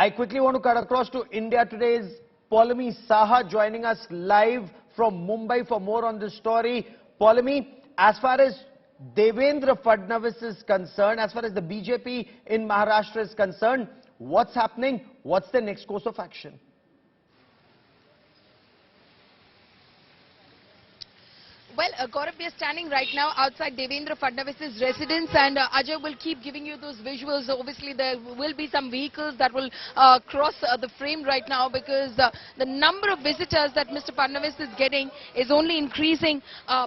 I quickly want to cut across to India Today's Paulami Saha joining us live from Mumbai for more on this story. Paulami, as far as Devendra Fadnavis is concerned, as far as the BJP in Maharashtra is concerned, what's happening? What's the next course of action? Well, Gaurav, we are standing right now outside Devendra Fadnavis' residence, and Ajay will keep giving you those visuals. Obviously, there will be some vehicles that will cross the frame right now, because the number of visitors that Mr. Fadnavis is getting is only increasing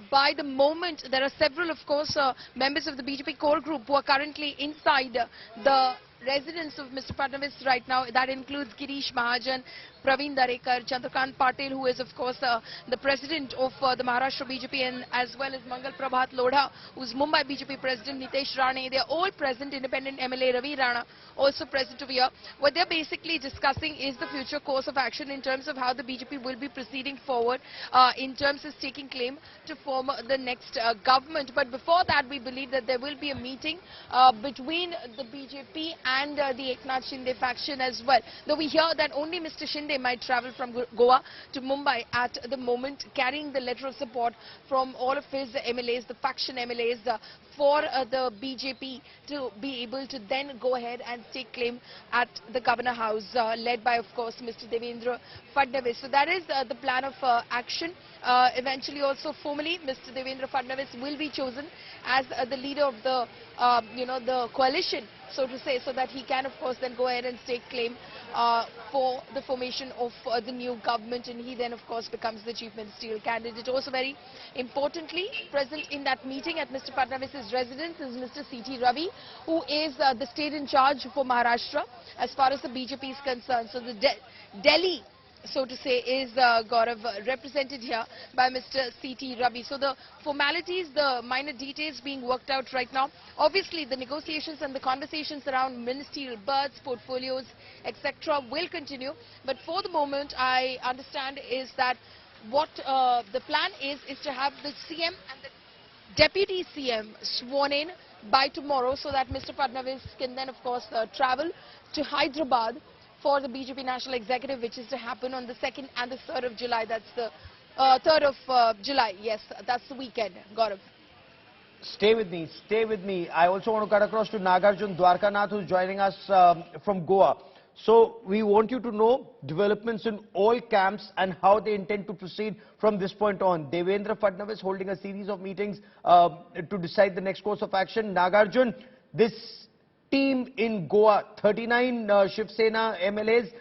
by the moment. There are several, of course, members of the BJP core group who are currently inside the residence of Mr. Fadnavis right now. That includes Girish Mahajan, Praveen Darekar, Chandrakant Patil, who is of course the president of the Maharashtra BJP, and as well as Mangal Prabhat Lodha, who is Mumbai BJP president, Nitesh Rane. They are all present. Independent MLA Ravi Rana also present over here. What they are basically discussing is the future course of action in terms of how the BJP will be proceeding forward in terms of taking claim to form the next government. But before that, we believe that there will be a meeting between the BJP and the Eknath Shinde faction as well. Though we hear that only Mr. Shinde might travel from Goa to Mumbai at the moment, carrying the letter of support from all of his MLAs, the faction MLAs, for the BJP to be able to then go ahead and take claim at the Governor House, led by, of course, Mr. Devendra Fadnavis. So that is the plan of action. Eventually, also formally, Mr. Devendra Fadnavis will be chosen as the leader of the, the coalition, so to say, so that he can, of course, then go ahead and stake claim for the formation of the new government, and he then, of course, becomes the chief ministerial candidate. Also, very importantly, present in that meeting at Mr. Fadnavis' residence is Mr. C.T. Ravi, who is the state in charge for Maharashtra as far as the BJP is concerned. So the Delhi, so to say, is Gaurav, represented here by Mr. C.T. Ravi. So the formalities, the minor details being worked out right now. Obviously, the negotiations and the conversations around ministerial berths, portfolios, etc. will continue. But for the moment, I understand is that what the plan is to have the CM and the Deputy CM sworn in by tomorrow, so that Mr. Fadnavis can then, of course, travel to Hyderabad for the BJP National Executive, which is to happen on the 2nd and the 3rd of July. That's the 3rd of July. Yes, that's the weekend. Gaurav. Stay with me. Stay with me. I also want to cut across to Nagarjun Dwarkanath, who's joining us from Goa. So we want you to know developments in all camps and how they intend to proceed from this point on. Devendra Fadnavis holding a series of meetings to decide the next course of action. Nagarjun, this team in Goa, 39 Shiv Sena MLAs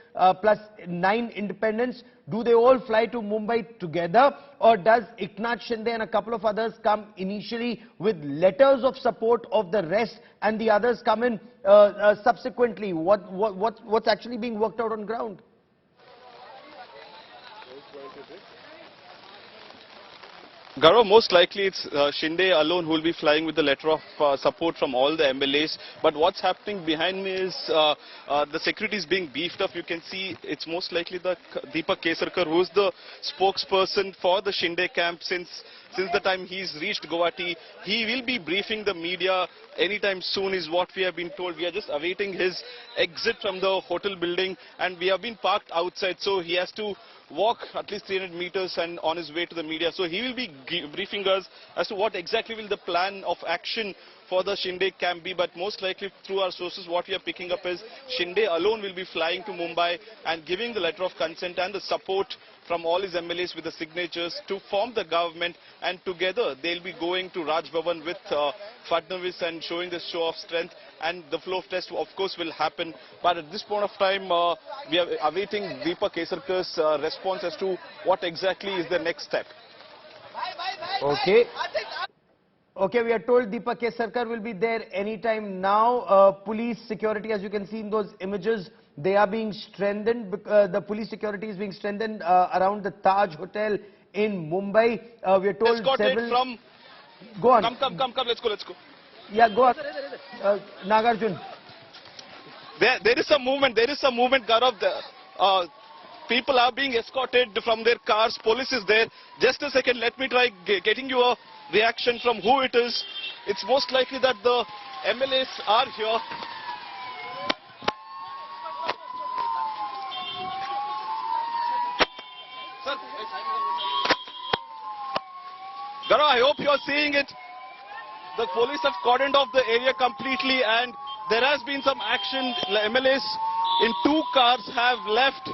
plus 9 independents, do they all fly to Mumbai together, or does Eknath Shinde and a couple of others come initially with letters of support of the rest and the others come in subsequently? What's actually being worked out on ground? Gaurav, most likely it's Shinde alone who will be flying with the letter of support from all the MLAs. But what's happening behind me is the security is being beefed up. You can see it's most likely the Deepak Kesarkar, who is the spokesperson for the Shinde camp since the time he's reached Guwahati. He will be briefing the media anytime soon is what we have been told. We are just awaiting his exit from the hotel building, and we have been parked outside, so he has to walk at least 300 meters and on his way to the media. So he will be briefing us as to what exactly will the plan of action for the Shinde camp be. But most likely through our sources, what we are picking up is Shinde alone will be flying to Mumbai and giving the letter of consent and the support from all his MLAs with the signatures to form the government, and together they'll be going to Raj Bhavan with Fadnavis and showing the show of strength, and the flow of test of course will happen. But at this point of time we are awaiting Deepak Kesarkar's response as to what exactly is the next step. Okay, we are told Deepak Kesarkar will be there anytime now. Police security, as you can see in those images, they are being strengthened. The police security is being strengthened around the Taj Hotel in Mumbai. We are told several... From... Go on. Come, let's go. Yeah, go on. Nagarjun. There is some movement, Gaurav. People are being escorted from their cars. Police is there. Just a second, let me try getting you a reaction from who it is. It's most likely that the MLAs are here. Sir, Gaurav, I hope you're seeing it. The police have cordoned off the area completely and there has been some action. MLAs in 2 cars have left